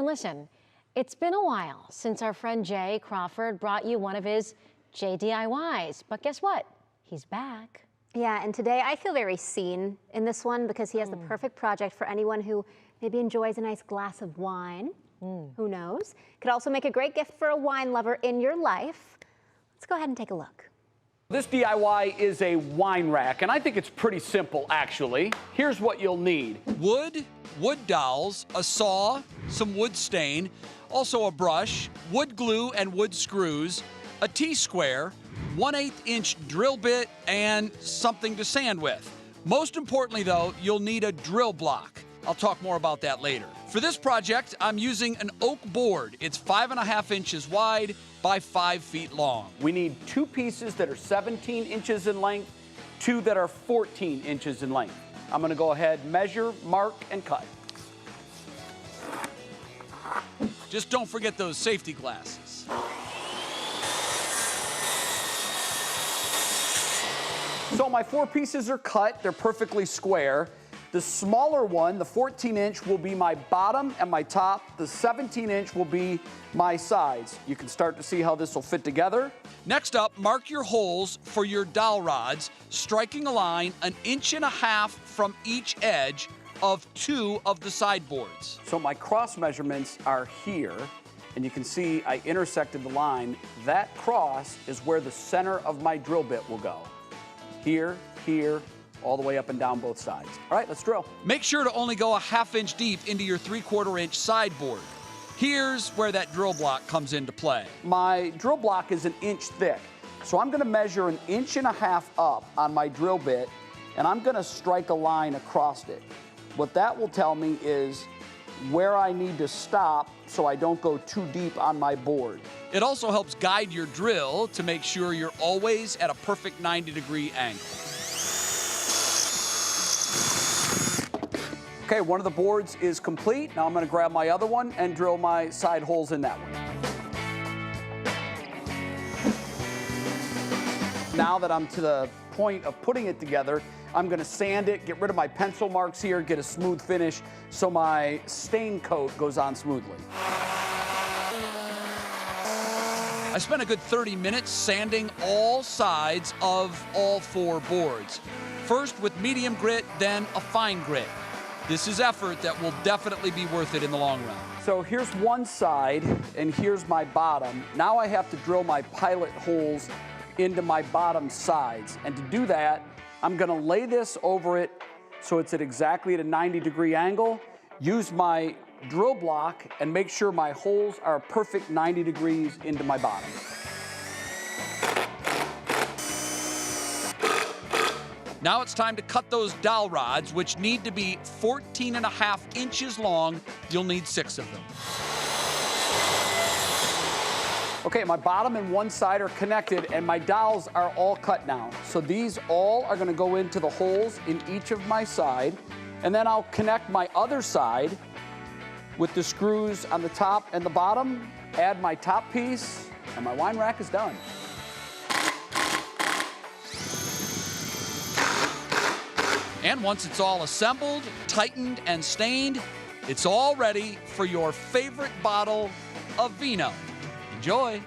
listen, it's been a while since our friend Jay Crawford brought you one of his JDIYs, but guess what? He's back. Yeah, and today I feel very seen in this one because he has the perfect project for anyone who maybe enjoys a nice glass of wine. Who knows? Could also make a great gift for a wine lover in your life. Let's go ahead and take a look. This DIY is a wine rack, and I think it's pretty simple, actually. Here's what you'll need. Wood dowels, a saw, some wood stain, also a brush, wood glue and wood screws, a T-square, 1/8 inch drill bit, and something to sand with. Most importantly, though, you'll need a drill block. I'll talk more about that later. For this project, I'm using an oak board. It's 5.5 inches wide by 5 feet long. We need 2 pieces that are 17 inches in length, 2 that are 14 inches in length. I'm gonna go ahead, measure, mark, and cut. Just don't forget those safety glasses. So my 4 pieces are cut, they're perfectly square. The smaller one, the 14 inch, will be my bottom and my top. The 17 inch will be my sides. You can start to see how this will fit together. Next up, mark your holes for your dowel rods, striking a line 1.5 inches from each edge of 2 of the sideboards. So my cross measurements are here, and you can see I intersected the line. That cross is where the center of my drill bit will go. Here, here, all the way up and down both sides. All right, let's drill. Make sure to only go 1/2 inch deep into your 3/4 inch sideboard. Here's where that drill block comes into play. My drill block is 1 inch thick, so I'm gonna measure 1.5 inches up on my drill bit, and I'm gonna strike a line across it. What that will tell me is where I need to stop so I don't go too deep on my board. It also helps guide your drill to make sure you're always at a perfect 90-degree angle. Okay, one of the boards is complete. Now I'm gonna grab my other one and drill my side holes in that one. Now that I'm to the point of putting it together, I'm gonna sand it, get rid of my pencil marks here, get a smooth finish so my stain coat goes on smoothly. I spent a good 30 minutes sanding all sides of all 4 boards. First with medium grit, then a fine grit. This is effort that will definitely be worth it in the long run. So here's one side, and here's my bottom. Now I have to drill my pilot holes into my bottom sides. And to do that, I'm gonna lay this over it so it's exactly at a 90-degree angle, use my drill block, and make sure my holes are a perfect 90 degrees into my bottom. Now it's time to cut those dowel rods, which need to be 14.5 inches long. You'll need 6 of them. Okay, my bottom and one side are connected, and my dowels are all cut now. So these all are gonna go into the holes in each of my side, and then I'll connect my other side with the screws on the top and the bottom, add my top piece, and my wine rack is done. And once it's all assembled, tightened, and stained, it's all ready for your favorite bottle of vino. Enjoy.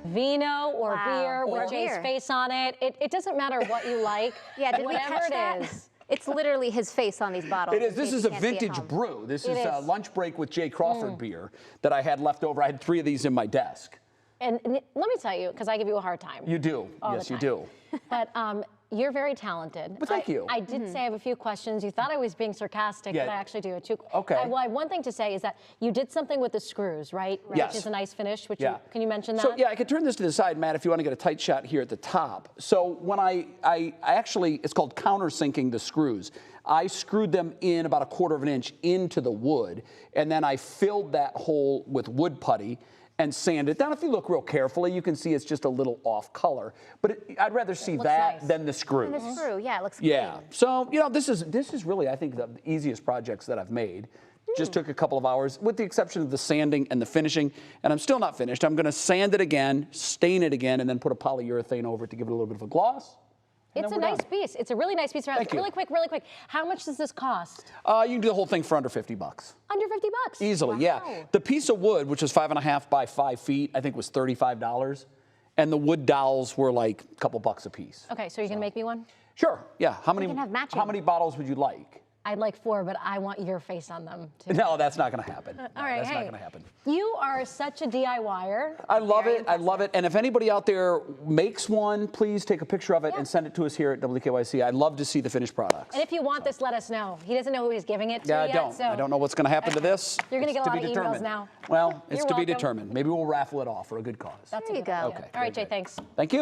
Vino or beer Or with Jay's beer. face on it. It doesn't matter what you like. Yeah, did we whatever catch it that? is. It's literally his face on these bottles. It is. This is a You can't see at vintage home. brew. This It is a is. lunch break with Jay Crawford beer that I had left over. I had 3 of these in my desk. And let me tell you, because I give you a hard time. You do. All Yes, the you time. do. But you're very talented. Well, thank you. I did say I have a few questions. You thought I was being sarcastic, Yeah. but I actually do. Okay. Well, I have one thing to say is that you did something with the screws, right? Yes. Which is a nice finish. Which Yeah. can you mention that? So yeah, I could turn this to the side, Matt, if you want to get a tight shot here at the top. So when I actually, it's called countersinking the screws. I screwed them in about 1/4 inch into the wood, and then I filled that hole with wood putty and sand it down. If you look real carefully, you can see it's just a little off color. But I'd rather see looks that nice. than the screws. And the screw, yeah, it looks Yeah. clean. So, you know, this is really, I think, the easiest projects that I've made. Just took a couple of hours, with the exception of the sanding and the finishing, and I'm still not finished. I'm gonna sand it again, stain it again, and then put a polyurethane over it to give it a little bit of a gloss, and It's a then we're nice done. piece. It's a really nice piece of house. Thank you. Really quick, really quick. How much does this cost? You can do the whole thing for under 50 bucks. Under 50 bucks. Easily, yeah. The piece of wood, which was 5.5 by 5 feet, I think was $35. And the wood dowels were like a couple bucks a piece. Okay, so you can make me one? Sure, yeah. How many, can have matching. how many bottles would you like? I'd like 4, but I want your face on them too. No, that's not going to happen. No, All right, that's hey, not going to happen. You are such a DIYer. I love Very it. I love it. And if anybody out there makes one, please take a picture of it Yeah. and send it to us here at WKYC. I'd love to see the finished products. And if you want this, let us know. He doesn't know who he's giving it to Yeah, yet. I don't. So I don't know what's going to happen to this. You're gonna It's get a to lot be of emails determined. now. Well, it's You're to be welcome. determined. Maybe we'll raffle it off for a good cause. That's There a you good go. idea. Okay, All right, very Jay, good. thanks. Thank you.